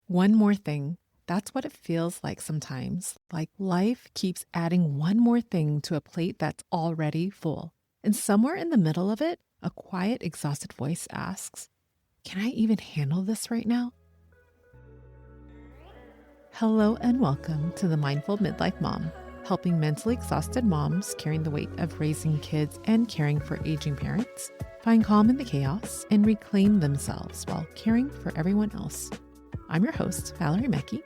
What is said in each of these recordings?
One more thing. That's what it feels like sometimes. Like life keeps adding one more thing to a plate that's already full. And somewhere in the middle of it, a quiet, exhausted voice asks, "Can I even handle this right now?" Hello and welcome to the Mindful Midlife Mom, helping mentally exhausted moms carrying the weight of raising kids and caring for aging parents find calm in the chaos and reclaim themselves while caring for everyone else. I'm your host, Valerie Mecki.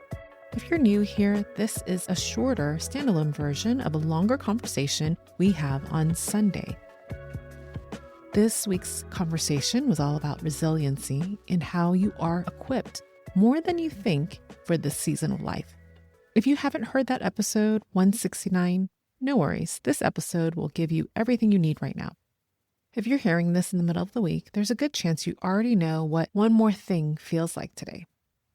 If you're new here, this is a shorter standalone version of a longer conversation we have on Sunday. This week's conversation was all about resiliency and how you are equipped more than you think for this season of life. If you haven't heard that episode 169, no worries. This episode will give you everything you need right now. If you're hearing this in the middle of the week, there's a good chance you already know what one more thing feels like today.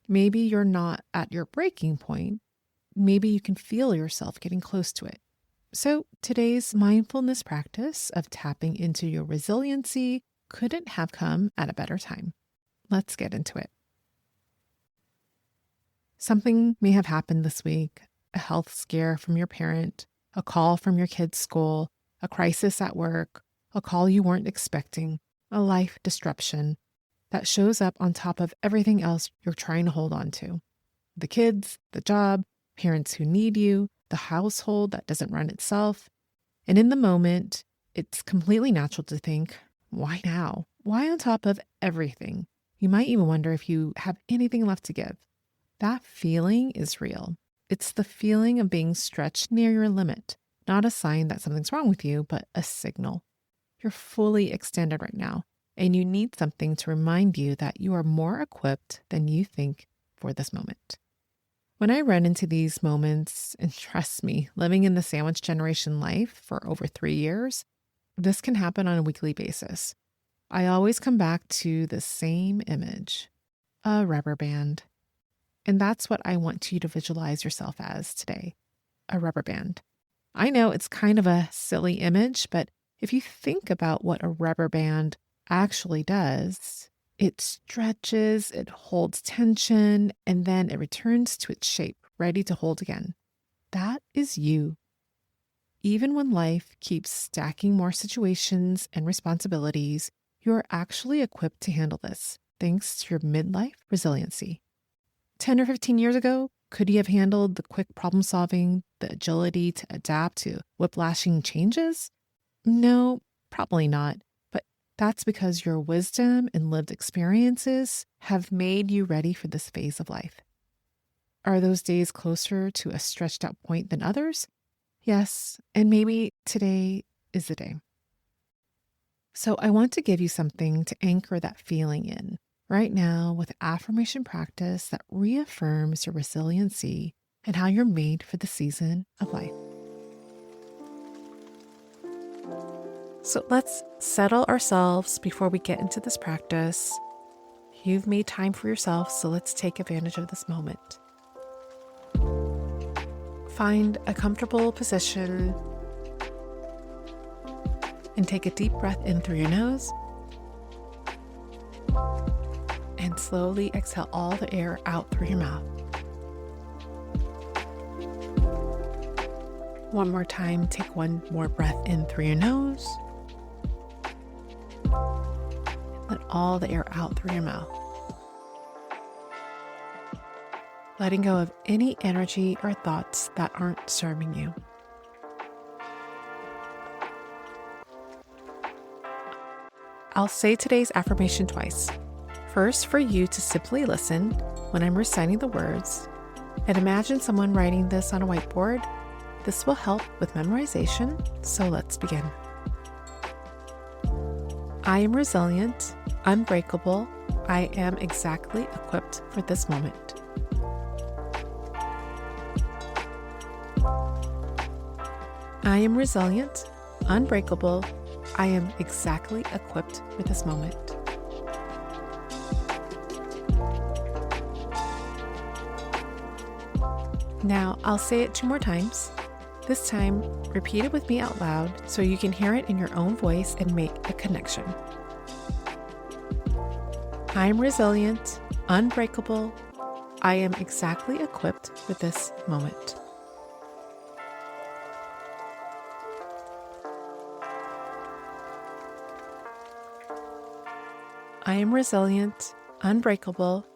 Maybe you're not at your breaking point. Maybe you can feel yourself getting close to it. So today's mindfulness practice of tapping into your resiliency couldn't have come at a better time. Let's get into it. Something may have happened this week, a health scare from your parent, a call from your kid's school, a crisis at work, a call you weren't expecting, a life disruption that shows up on top of everything else you're trying to hold on to. The kids, the job, parents who need you, the household that doesn't run itself. And in the moment, it's completely natural to think, why now? Why on top of everything? You might even wonder if you have anything left to give. That feeling is real. It's the feeling of being stretched near your limit, not a sign that something's wrong with you, but a signal. You're fully extended right now, and you need something to remind you that you are more equipped than you think for this moment. When I run into these moments, and trust me, living in the sandwich generation life for over 3 years, this can happen on a weekly basis. I always come back to the same image, a rubber band. And that's what I want you to visualize yourself as today, a rubber band. I know it's kind of a silly image, but if you think about what a rubber band actually does, it stretches, it holds tension, and then it returns to its shape, ready to hold again. That is you. Even when life keeps stacking more situations and responsibilities, you're actually equipped to handle this, thanks to your midlife resiliency. 10 or 15 years ago, could you have handled the quick problem solving, the agility to adapt to whiplashing changes? No, probably not. But that's because your wisdom and lived experiences have made you ready for this phase of life. Are those days closer to a stretched out point than others? Yes, and maybe today is the day. So I want to give you something to anchor that feeling in right now with affirmation practice that reaffirms your resiliency and how you're made for the season of life. So let's settle ourselves before we get into this practice. You've made time for yourself, so let's take advantage of this moment. Find a comfortable position and take a deep breath in through your nose. And slowly exhale all the air out through your mouth. One more time, take one more breath in through your nose. Let all the air out through your mouth. Letting go of any energy or thoughts that aren't serving you. I'll say today's affirmation twice. First, for you to simply listen when I'm reciting the words, and imagine someone writing this on a whiteboard. This will help with memorization, so let's begin. I am resilient, unbreakable. I am exactly equipped for this moment. I am resilient, unbreakable. I am exactly equipped for this moment. Now, I'll say it 2 more times. This time, repeat it with me out loud so you can hear it in your own voice and make a connection. I'm resilient, unbreakable. I am exactly equipped for this moment. I am resilient, unbreakable.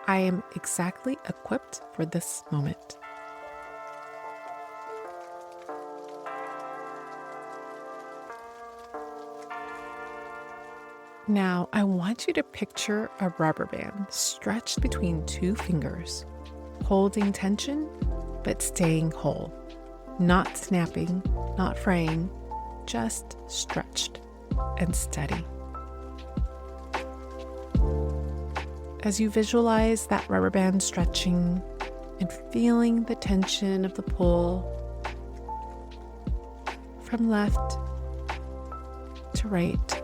I am exactly equipped for this moment. Now, I want you to picture a rubber band stretched between two fingers, holding tension, but staying whole. Not snapping, not fraying, just stretched and steady. As you visualize that rubber band stretching and feeling the tension of the pull from left to right,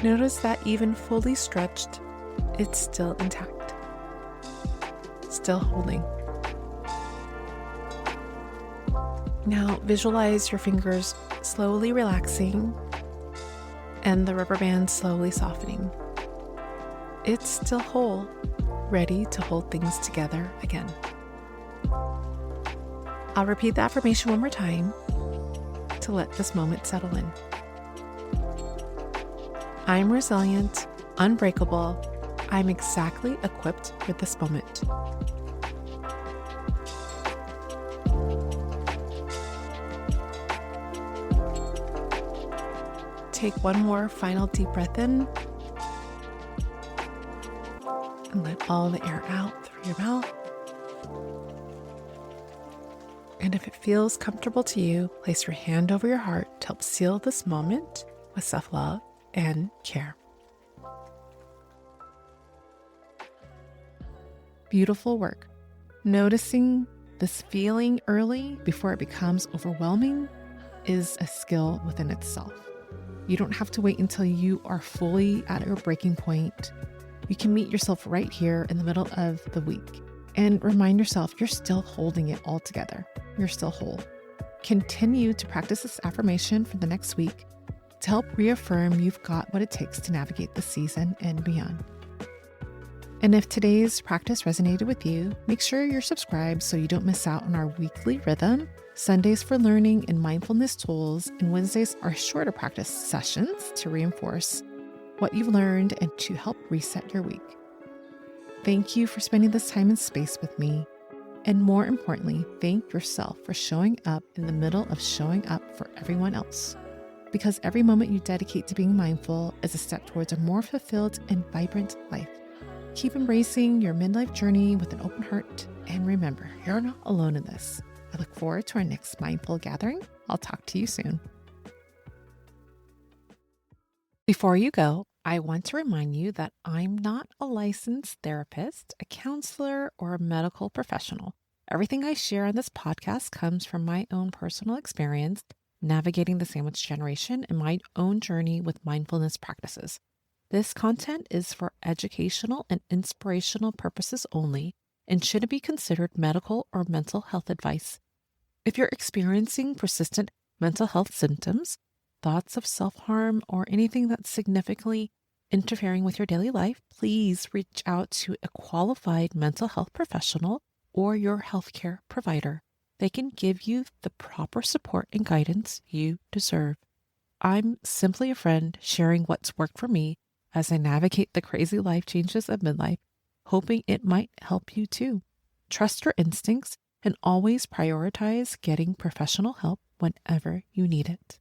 notice that even fully stretched, it's still intact, still holding. Now visualize your fingers slowly relaxing and the rubber band slowly softening. It's still whole, ready to hold things together again. I'll repeat the affirmation one more time to let this moment settle in. I'm resilient, unbreakable. I'm exactly equipped for this moment. Take one more final deep breath in and let all the air out through your mouth. And if it feels comfortable to you, place your hand over your heart to help seal this moment with self-love and care. Beautiful work. Noticing this feeling early before it becomes overwhelming is a skill within itself. You don't have to wait until you are fully at your breaking point. You can meet yourself right here in the middle of the week and remind yourself you're still holding it all together. You're still whole. Continue to practice this affirmation for the next week to help reaffirm you've got what it takes to navigate the season and beyond. And if today's practice resonated with you, make sure you're subscribed so you don't miss out on our weekly rhythm. Sundays for learning and mindfulness tools, and Wednesdays are shorter practice sessions to reinforce what you've learned and to help reset your week. Thank you for spending this time and space with me. And more importantly, thank yourself for showing up in the middle of showing up for everyone else. Because every moment you dedicate to being mindful is a step towards a more fulfilled and vibrant life. Keep embracing your midlife journey with an open heart. And remember, you're not alone in this. I look forward to our next mindful gathering. I'll talk to you soon. Before you go, I want to remind you that I'm not a licensed therapist, a counselor, or a medical professional. Everything I share on this podcast comes from my own personal experience navigating the sandwich generation and my own journey with mindfulness practices. This content is for educational and inspirational purposes only and shouldn't be considered medical or mental health advice. If you're experiencing persistent mental health symptoms, thoughts of self-harm, or anything that's significantly interfering with your daily life, please reach out to a qualified mental health professional or your healthcare provider. They can give you the proper support and guidance you deserve. I'm simply a friend sharing what's worked for me as I navigate the crazy life changes of midlife, hoping it might help you too. Trust your instincts and always prioritize getting professional help whenever you need it.